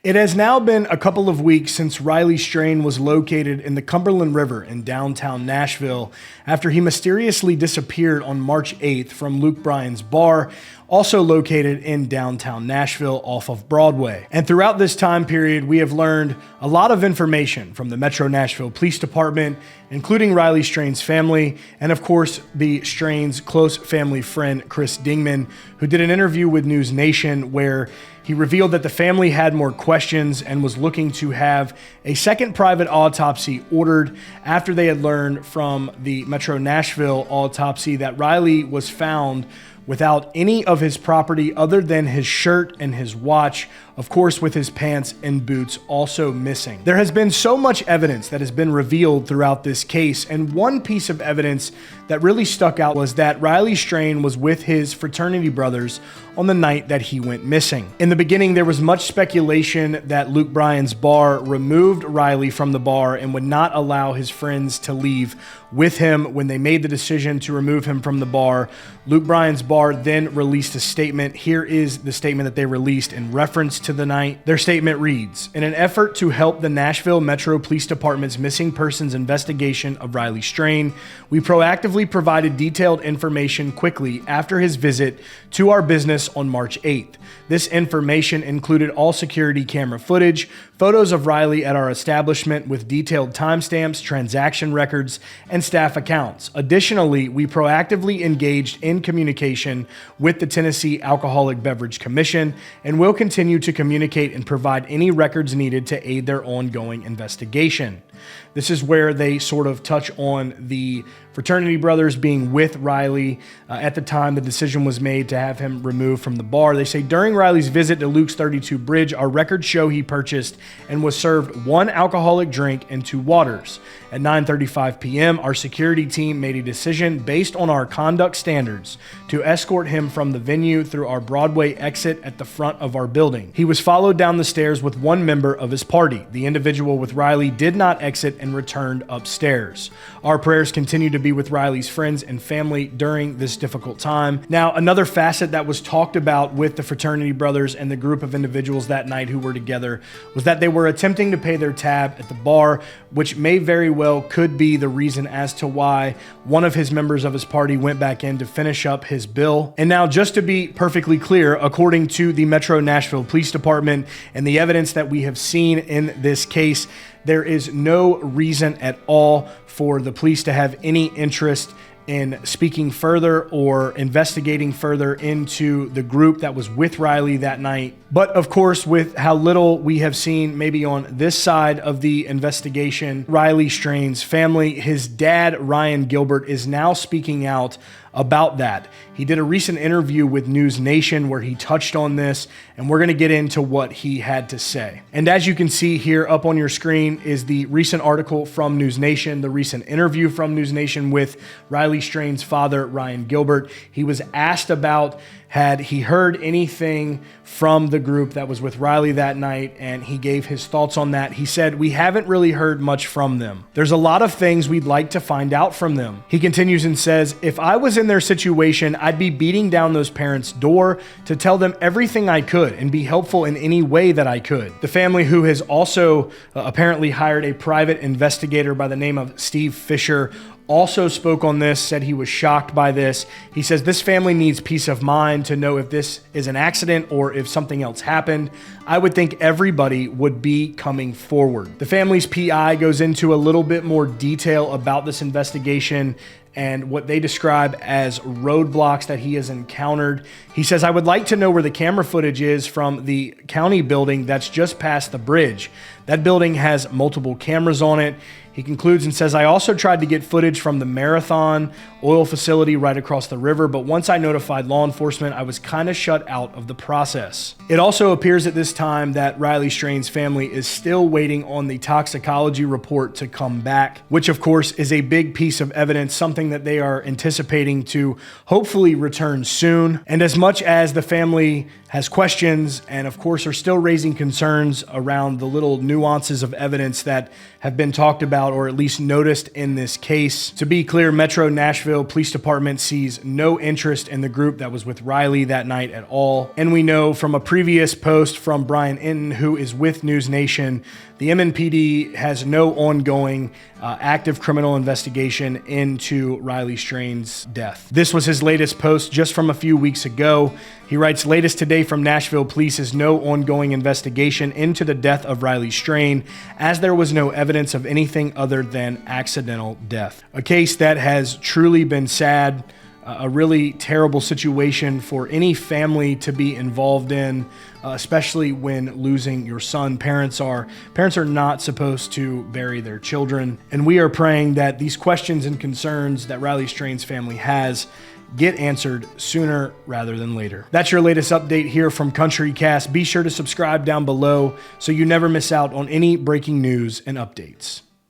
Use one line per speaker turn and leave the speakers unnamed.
It has now been a couple of weeks since Riley Strain was located in the Cumberland River in downtown Nashville after he mysteriously disappeared on March 8th from Luke Bryan's bar, also located in downtown Nashville off of Broadway. And throughout this time period, we have learned a lot of information from the Metro Nashville Police Department, including Riley Strain's family, and of course, the Strain's close family friend, Chris Dingman, who did an interview with News Nation where he revealed that the family had more questions and was looking to have a second private autopsy ordered after they had learned from the Metro Nashville autopsy that Riley was found without any of his property other than his shirt and his watch, of course with his pants and boots also missing. There has been so much evidence that has been revealed throughout this case, and one piece of evidence that really stuck out was that Riley Strain was with his fraternity brothers on the night that he went missing. In the beginning, there was much speculation that Luke Bryan's bar removed Riley from the bar and would not allow his friends to leave with him. When they made the decision to remove him from the bar, Luke Bryan's bar then released a statement. Here is the statement that they released in reference to the night. Their statement reads, "In an effort to help the Nashville Metro Police Department's missing persons investigation of Riley Strain, we proactively provided detailed information quickly after his visit to our business on March 8th. This information included all security camera footage, photos of Riley at our establishment with detailed timestamps, transaction records, and staff accounts. Additionally, we proactively engaged in communication with the Tennessee Alcoholic Beverage Commission and will continue to communicate and provide any records needed to aid their ongoing investigation." This is where they sort of touch on the fraternity brothers being with Riley at the time the decision was made to have him removed from the bar. They say, "During Riley's visit to Luke's 32 Bridge, our records show he purchased and was served one alcoholic drink and two waters. At 9:35 p.m., our security team made a decision based on our conduct standards to escort him from the venue through our Broadway exit at the front of our building. He was followed down the stairs with one member of his party. The individual with Riley did not exit and returned upstairs. Our prayers continue to be with Riley's friends and family during this difficult time." Now, another facet that was talked about with the fraternity brothers and the group of individuals that night who were together was that they were attempting to pay their tab at the bar, which may very well could be the reason as to why one of his members of his party went back in to finish up his bill. And now, just to be perfectly clear, according to the Metro Nashville Police Department and the evidence that we have seen in this case, there is no reason at all for the police to have any interest in speaking further or investigating further into the group that was with Riley that night. But of course, with how little we have seen maybe on this side of the investigation, Riley Strain's family, his dad, Ryan Gilbert, is now speaking out about that. He did a recent interview with News Nation where he touched on this, and we're going to get into what he had to say. And as you can see here up on your screen is the recent article from News Nation, the recent interview from News Nation with Riley Strain's father, Ryan Gilbert. He was asked about had he heard anything from the group that was with Riley that night, and he gave his thoughts on that. He said, "We haven't really heard much from them. There's a lot of things we'd like to find out from them." He continues and says, "If I was in their situation, I'd be beating down those parents' door to tell them everything I could and be helpful in any way that I could." The family, who has also apparently hired a private investigator by the name of Steve Fischer, also spoke on this, said he was shocked by this. He says, "This family needs peace of mind to know if this is an accident or if something else happened. I would think everybody would be coming forward." The family's PI goes into a little bit more detail about this investigation and what they describe as roadblocks that he has encountered. He says, "I would like to know where the camera footage is from the county building that's just past the bridge. That building has multiple cameras on it." He concludes and says, "I also tried to get footage from the Marathon oil facility right across the river, but once I notified law enforcement, I was kind of shut out of the process." It also appears at this time that Riley Strain's family is still waiting on the toxicology report to come back, which of course is a big piece of evidence, something that they are anticipating to hopefully return soon. And as much as the family has questions and of course are still raising concerns around the little nuances of evidence that have been talked about or at least noticed in this case. To be clear, Metro Nashville Police Department sees no interest in the group that was with Riley that night at all. And we know from a previous post from Brian Inton, who is with News Nation, the MNPD has no ongoing active criminal investigation into Riley Strain's death. This was his latest post just from a few weeks ago. He writes, latest today from Nashville Police is no ongoing investigation into the death of Riley Strain, as there was no evidence of anything other than accidental death. A case that has truly been sad, a really terrible situation for any family to be involved in, especially when losing your son. Parents are not supposed to bury their children. And we are praying that these questions and concerns that Riley Strain's family has get answered sooner rather than later. That's your latest update here from CountryCast. Be sure to subscribe down below so you never miss out on any breaking news and updates.